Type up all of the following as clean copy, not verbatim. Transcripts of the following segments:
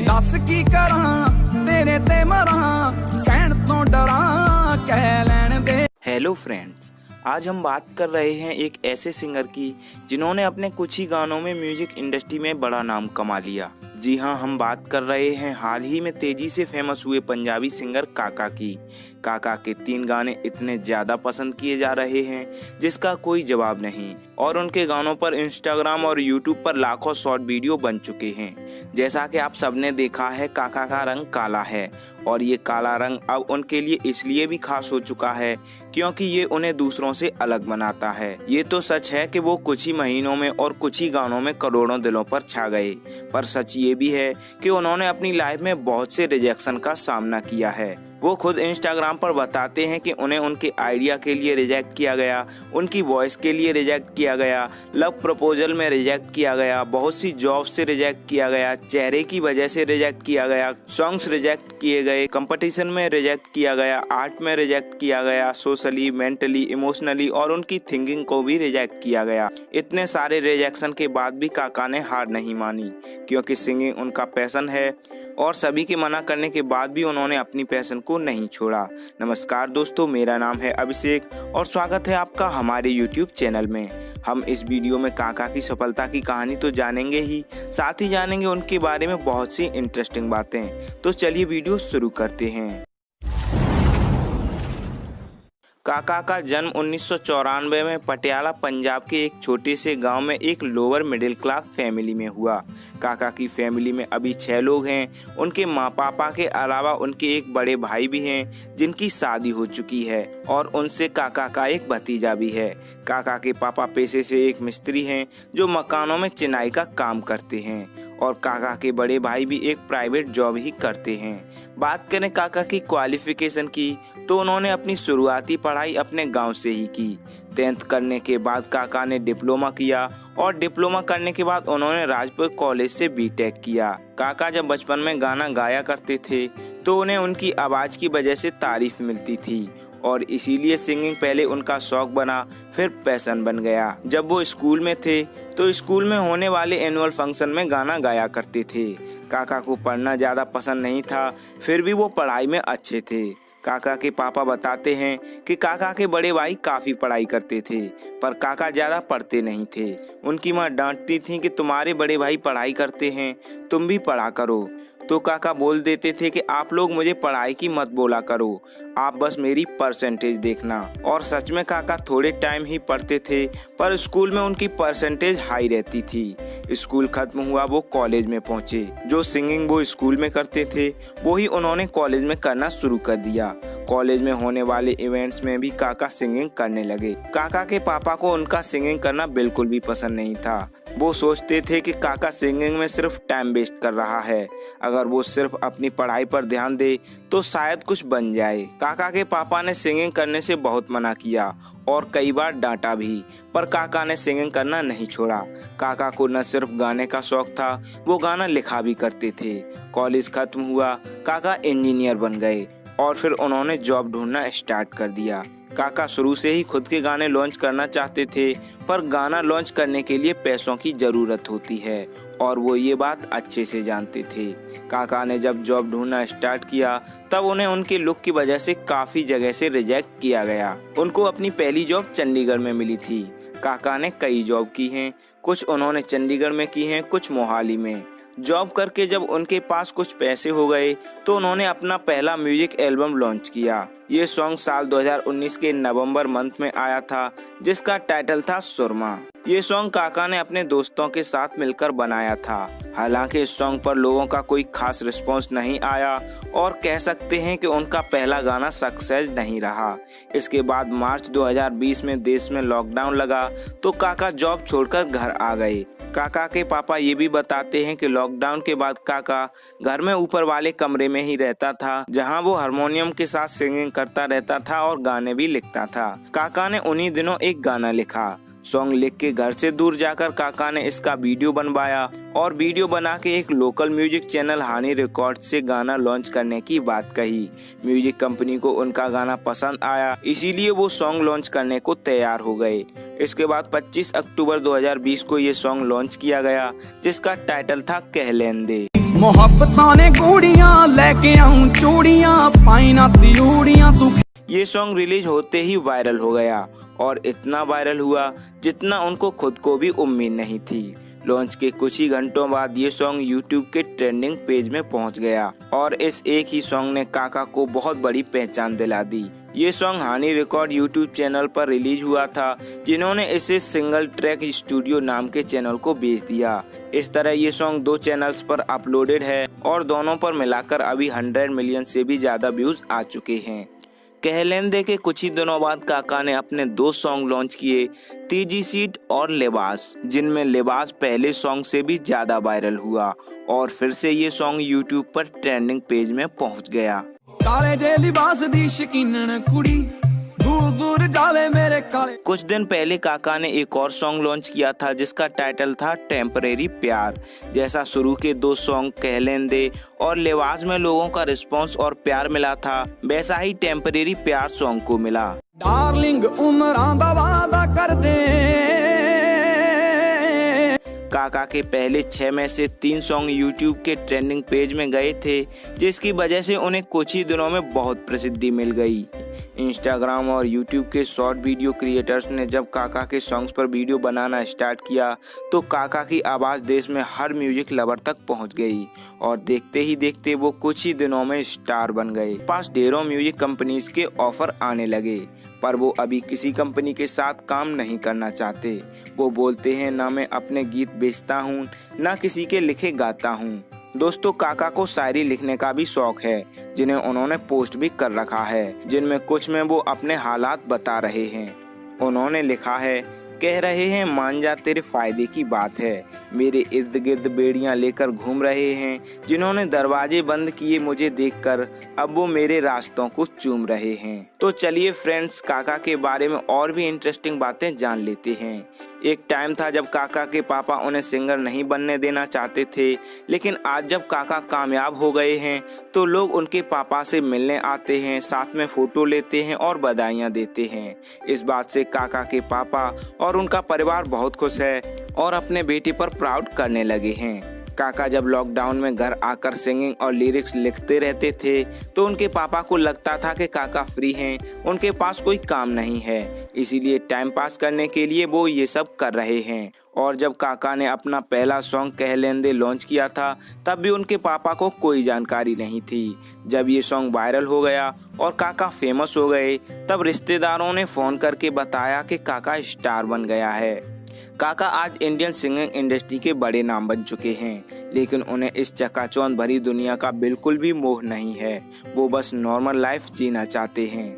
दस की करा तेरे ते मरा कहण तो डरा कह लैण दे। हेलो फ्रेंड्स, आज हम बात कर रहे हैं एक ऐसे सिंगर की जिन्होंने अपने कुछ ही गानों में म्यूजिक इंडस्ट्री में बड़ा नाम कमा लिया। जी हाँ, हम बात कर रहे हैं हाल ही में तेजी से फेमस हुए पंजाबी सिंगर काका की। काका के 3 गाने इतने ज़्यादा पसंद किए जा रहे हैं जिसका कोई जवाब नहीं, और उनके गानों पर इंस्टाग्राम और यूट्यूब पर लाखों शॉर्ट वीडियो बन चुके हैं। जैसा कि आप सबने देखा है, काका का रंग काला है और ये काला रंग अब उनके लिए इसलिए भी खास हो चुका है क्योंकि ये उन्हें दूसरों से अलग बनाता है। ये तो सच है कि वो कुछ ही महीनों में और कुछ ही गानों में करोड़ों दिलों पर छा गए, पर सच ये भी है कि उन्होंने अपनी लाइफ में बहुत से रिजेक्शन का सामना किया है। वो खुद इंस्टाग्राम पर बताते हैं कि उन्हें उनके आइडिया के लिए रिजेक्ट किया गया, उनकी वॉइस के लिए रिजेक्ट किया गया, लव प्रपोजल में रिजेक्ट किया गया, बहुत सी जॉब से रिजेक्ट किया गया, चेहरे की वजह से रिजेक्ट किया गया, सॉन्ग्स रिजेक्ट किए गए, कंपटीशन में रिजेक्ट किया गया, आर्ट में रिजेक्ट किया गया, सोशली, मेंटली, इमोशनली और उनकी थिंकिंग को भी रिजेक्ट किया गया। इतने सारे रिजेक्शन के बाद भी काका ने हार नहीं मानी क्योंकि सिंगिंग उनका पैशन है और सभी के मना करने के बाद भी उन्होंने अपनी पैशन को नहीं छोड़ा। नमस्कार दोस्तों, मेरा नाम है अभिषेक और स्वागत है आपका हमारे YouTube चैनल में। हम इस वीडियो में काका की सफलता की कहानी तो जानेंगे ही, साथ ही जानेंगे उनके बारे में बहुत सी इंटरेस्टिंग बातें। तो चलिए वीडियो शुरू करते हैं। काका का जन्म 1994 में पटियाला पंजाब के एक छोटे से गांव में एक लोअर मिडिल क्लास फैमिली में हुआ। काका की फैमिली में अभी 6 लोग हैं। उनके माँ पापा के अलावा उनके एक बड़े भाई भी हैं जिनकी शादी हो चुकी है और उनसे काका का एक भतीजा भी है। काका के पापा पेशे से एक मिस्त्री हैं जो मकानों में चिनाई का काम करते हैं और काका के बड़े भाई भी एक प्राइवेट जॉब ही करते हैं। बात करें काका की क्वालिफिकेशन की तो उन्होंने अपनी शुरुआती पढ़ाई अपने गांव से ही की। 10th करने के बाद काका ने डिप्लोमा किया और डिप्लोमा करने के बाद उन्होंने राजपुर कॉलेज से बीटेक किया। काका जब बचपन में गाना गाया करते थे तो उन्हें उनकी आवाज़ की वजह से तारीफ मिलती थी और इसीलिए सिंगिंग पहले उनका शौक बना, फिर पैशन बन गया। जब वो स्कूल में थे तो स्कूल में होने वाले एनुअल फंक्शन में गाना गाया करते थे। काका को पढ़ना ज़्यादा पसंद नहीं था, फिर भी वो पढ़ाई में अच्छे थे। काका के पापा बताते हैं कि काका के बड़े भाई काफ़ी पढ़ाई करते थे पर काका ज़्यादा पढ़ते नहीं थे। उनकी माँ डांटती थी कि तुम्हारे बड़े भाई पढ़ाई करते हैं, तुम भी पढ़ा करो। तो काका बोल देते थे कि आप लोग मुझे पढ़ाई की मत बोला करो, आप बस मेरी परसेंटेज देखना। और सच में काका थोड़े टाइम ही पढ़ते थे पर स्कूल में उनकी परसेंटेज हाई रहती थी। स्कूल खत्म हुआ, वो कॉलेज में पहुंचे। जो सिंगिंग वो स्कूल में करते थे वो ही उन्होंने कॉलेज में करना शुरू कर दिया। कॉलेज में होने वाले इवेंट्स में भी काका सिंगिंग करने लगे। काका के पापा को उनका सिंगिंग करना बिल्कुल भी पसंद नहीं था। वो सोचते थे कि काका सिंगिंग में सिर्फ टाइम वेस्ट कर रहा है, अगर वो सिर्फ अपनी पढ़ाई पर ध्यान दे तो शायद कुछ बन जाए। काका के पापा ने सिंगिंग करने से बहुत मना किया और कई बार डांटा भी, पर काका ने सिंगिंग करना नहीं छोड़ा। काका को न सिर्फ गाने का शौक था, वो गाना लिखा भी करते थे। कॉलेज खत्म हुआ, काका इंजीनियर बन गए और फिर उन्होंने जॉब ढूंढना स्टार्ट कर दिया। काका शुरू से ही खुद के गाने लॉन्च करना चाहते थे पर गाना लॉन्च करने के लिए पैसों की ज़रूरत होती है और वो ये बात अच्छे से जानते थे। काका ने जब जॉब ढूंढना स्टार्ट किया तब उन्हें उनके लुक की वजह से काफ़ी जगह से रिजेक्ट किया गया। उनको अपनी पहली जॉब चंडीगढ़ में मिली थी। काका ने कई जॉब की हैं, कुछ उन्होंने चंडीगढ़ में की हैं, कुछ मोहाली में। जॉब करके जब उनके पास कुछ पैसे हो गए तो उन्होंने अपना पहला म्यूजिक एल्बम लॉन्च किया। ये सॉन्ग साल 2019 के नवंबर मंथ में आया था जिसका टाइटल था सुरमा। ये सॉन्ग काका ने अपने दोस्तों के साथ मिलकर बनाया था। हालांकि इस सॉन्ग पर लोगों का कोई खास रिस्पॉन्स नहीं आया और कह सकते हैं कि उनका पहला गाना सक्सेस नहीं रहा। इसके बाद मार्च 2020 में देश में लॉकडाउन लगा तो काका जॉब छोड़कर घर आ गए। काका के पापा ये भी बताते हैं कि लॉकडाउन के बाद काका घर में ऊपर वाले कमरे में ही रहता था जहां वो हारमोनियम के साथ सिंगिंग करता रहता था और गाने भी लिखता था। काका ने उन्हीं दिनों एक गाना लिखा। सॉन्ग लिख के घर से दूर जाकर काका ने इसका वीडियो बनवाया और वीडियो बना के एक लोकल म्यूजिक चैनल हानी रिकॉर्ड से गाना लॉन्च करने की बात कही। म्यूजिक कंपनी को उनका गाना पसंद आया, इसीलिए वो सॉन्ग लॉन्च करने को तैयार हो गए। इसके बाद 25 अक्टूबर 2020 को ये सॉन्ग लॉन्च किया गया जिसका टाइटल था कह लेन दे। मोहब्बतां ने गूड़ियां लेके आऊं चूड़ियां पाई ना तियूड़ियां तू। ये सॉन्ग रिलीज होते ही वायरल हो गया और इतना वायरल हुआ जितना उनको खुद को भी उम्मीद नहीं थी। लॉन्च के कुछ ही घंटों बाद ये सॉन्ग यूट्यूब के ट्रेंडिंग पेज में पहुंच गया और इस एक ही सॉन्ग ने काका को बहुत बड़ी पहचान दिला दी। ये song Honey record YouTube channel पर रिलीज हुआ था, जिन्होंने इसे सिंगल ट्रैक स्टूडियो नाम के चैनल को बेच दिया। इस तरह ये सॉन्ग 2 चैनल्स पर अपलोडेड है और दोनों पर मिलाकर अभी 100 मिलियन से भी ज्यादा व्यूज आ चुके हैं। कहलेंदे के कुछ ही दिनों बाद काका ने अपने 2 सॉन्ग लॉन्च किए, तीजी सीट और लिबास, जिनमें लिबास पहले सॉन्ग से भी ज्यादा वायरल हुआ और फिर से ये सॉन्ग यूट्यूब पर ट्रेंडिंग पेज में पहुंच गया। काले जे लिबास दी शकीनन कुड़ी दूर दूर जावे मेरे काले। कुछ दिन पहले काका ने एक और सॉन्ग लॉन्च किया था जिसका टाइटल था टेम्परेरी प्यार। जैसा शुरू के 2 सॉन्ग कहलेंदे और लिबास में लोगों का रिस्पांस और प्यार मिला था, वैसा ही टेम्परेरी प्यार सॉन्ग को मिला। डार्लिंग उमरां दा वादा कर दे। काका के पहले 6 में से 3 सॉन्ग यूट्यूब के ट्रेंडिंग पेज में गए थे, जिसकी वजह से उन्हें कुछ ही दिनों में बहुत प्रसिद्धि मिल गई। इंस्टाग्राम और यूट्यूब के शॉर्ट वीडियो क्रिएटर्स ने जब काका के सॉन्ग्स पर वीडियो बनाना स्टार्ट किया तो काका की आवाज़ देश में हर म्यूजिक लवर तक पहुंच गई और देखते ही देखते वो कुछ ही दिनों में स्टार बन गए। पास ढेरों म्यूजिक कंपनीज के ऑफर आने लगे, पर वो अभी किसी कंपनी के साथ काम नहीं करना चाहते। वो बोलते हैं ना मैं अपने गीत बेचता हूँ, ना किसी के लिखे गाता हूँ। दोस्तों, काका को शायरी लिखने का भी शौक है, जिन्हें उन्होंने पोस्ट भी कर रखा है, जिनमें कुछ में वो अपने हालात बता रहे हैं। उन्होंने लिखा है, कह रहे हैं मान जा तेरे फायदे की बात है, मेरे इर्द गिर्द बेड़ियां लेकर घूम रहे हैं, जिन्होंने दरवाजे बंद किए मुझे देखकर अब वो मेरे रास्तों को चूम रहे हैं। तो चलिए फ्रेंड्स, काका के बारे में और भी इंटरेस्टिंग बातें जान लेते हैं। एक टाइम था जब काका के पापा उन्हें सिंगर नहीं बनने देना चाहते थे, लेकिन आज जब काका कामयाब हो गए हैं तो लोग उनके पापा से मिलने आते हैं, साथ में फोटो लेते हैं और बधाइयाँ देते हैं। इस बात से काका के पापा और उनका परिवार बहुत खुश है और अपने बेटे पर प्राउड करने लगे हैं। काका जब लॉकडाउन में घर आकर सिंगिंग और लिरिक्स लिखते रहते थे तो उनके पापा को लगता था कि काका फ्री हैं, उनके पास कोई काम नहीं है, इसीलिए टाइम पास करने के लिए वो ये सब कर रहे हैं। और जब काका ने अपना पहला सॉन्ग कहलेंदे लॉन्च किया था तब भी उनके पापा को कोई जानकारी नहीं थी। जब ये सॉन्ग वायरल हो गया और काका फेमस हो गए तब रिश्तेदारों ने फ़ोन करके बताया कि काका स्टार बन गया है। काका आज इंडियन सिंगिंग इंडस्ट्री के बड़े नाम बन चुके हैं, लेकिन उन्हें इस चकाचौंध भरी दुनिया का बिल्कुल भी मोह नहीं है। वो बस नॉर्मल लाइफ जीना चाहते हैं।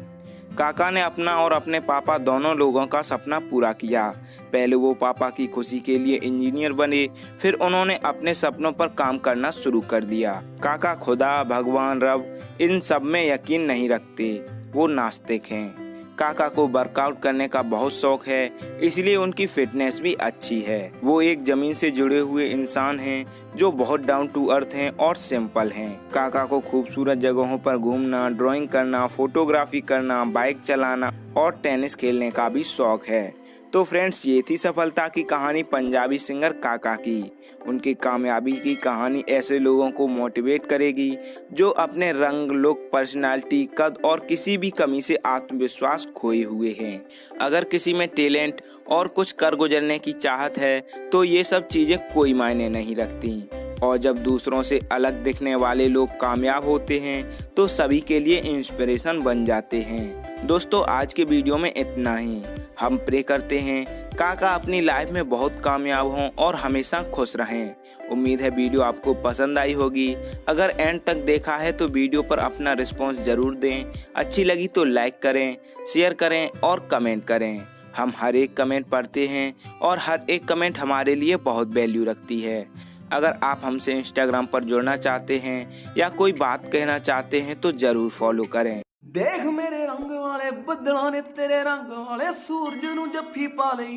काका ने अपना और अपने पापा दोनों लोगों का सपना पूरा किया। पहले वो पापा की खुशी के लिए इंजीनियर बने, फिर उन्होंने अपने सपनों पर काम करना शुरू कर दिया। काका खुदा, भगवान, रब इन सब में यकीन नहीं रखते, वो नास्तिक हैं। काका को वर्कआउट करने का बहुत शौक है, इसलिए उनकी फिटनेस भी अच्छी है। वो एक जमीन से जुड़े हुए इंसान हैं जो बहुत डाउन टू अर्थ हैं और सिंपल हैं। काका को खूबसूरत जगहों पर घूमना, ड्राइंग करना, फोटोग्राफी करना, बाइक चलाना और टेनिस खेलने का भी शौक है। तो फ्रेंड्स, ये थी सफलता की कहानी पंजाबी सिंगर काका की। उनकी कामयाबी की कहानी ऐसे लोगों को मोटिवेट करेगी जो अपने रंग, लुक, पर्सनालिटी, कद और किसी भी कमी से आत्मविश्वास खोए हुए हैं। अगर किसी में टैलेंट और कुछ कर गुजरने की चाहत है तो ये सब चीज़ें कोई मायने नहीं रखती। और जब दूसरों से अलग दिखने वाले लोग कामयाब होते हैं तो सभी के लिए इंस्पिरेशन बन जाते हैं। दोस्तों, आज के वीडियो में इतना ही। हम प्रे करते हैं काका अपनी लाइफ में बहुत कामयाब हों और हमेशा खुश रहें। उम्मीद है वीडियो आपको पसंद आई होगी। अगर एंड तक देखा है तो वीडियो पर अपना रिस्पॉन्स ज़रूर दें। अच्छी लगी तो लाइक करें, शेयर करें और कमेंट करें। हम हर एक कमेंट पढ़ते हैं और हर एक कमेंट हमारे लिए बहुत वैल्यू रखती है। अगर आप हमसे इंस्टाग्राम पर जुड़ना चाहते हैं या कोई बात कहना चाहते हैं तो ज़रूर फॉलो करें। देख मेरे रंग वाले बदलां ने तेरे रंग वाले सूरज नूं जफ्फी पा लई,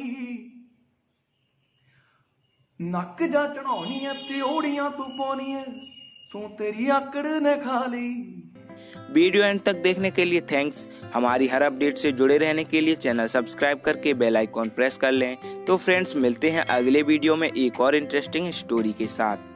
नक जा चढ़ाउणी है ते ओड़ियां तू पाउणी है, तू तेरी आकड़ ने खा ली। वीडियो एंड तक देखने के लिए थैंक्स। हमारी हर अपडेट से जुड़े रहने के लिए चैनल सब्सक्राइब करके बेल आइकॉन प्रेस कर लें। तो फ्रेंड्स, मिलते हैं अगले वीडियो में एक और इंटरेस्टिंग स्टोरी के साथ।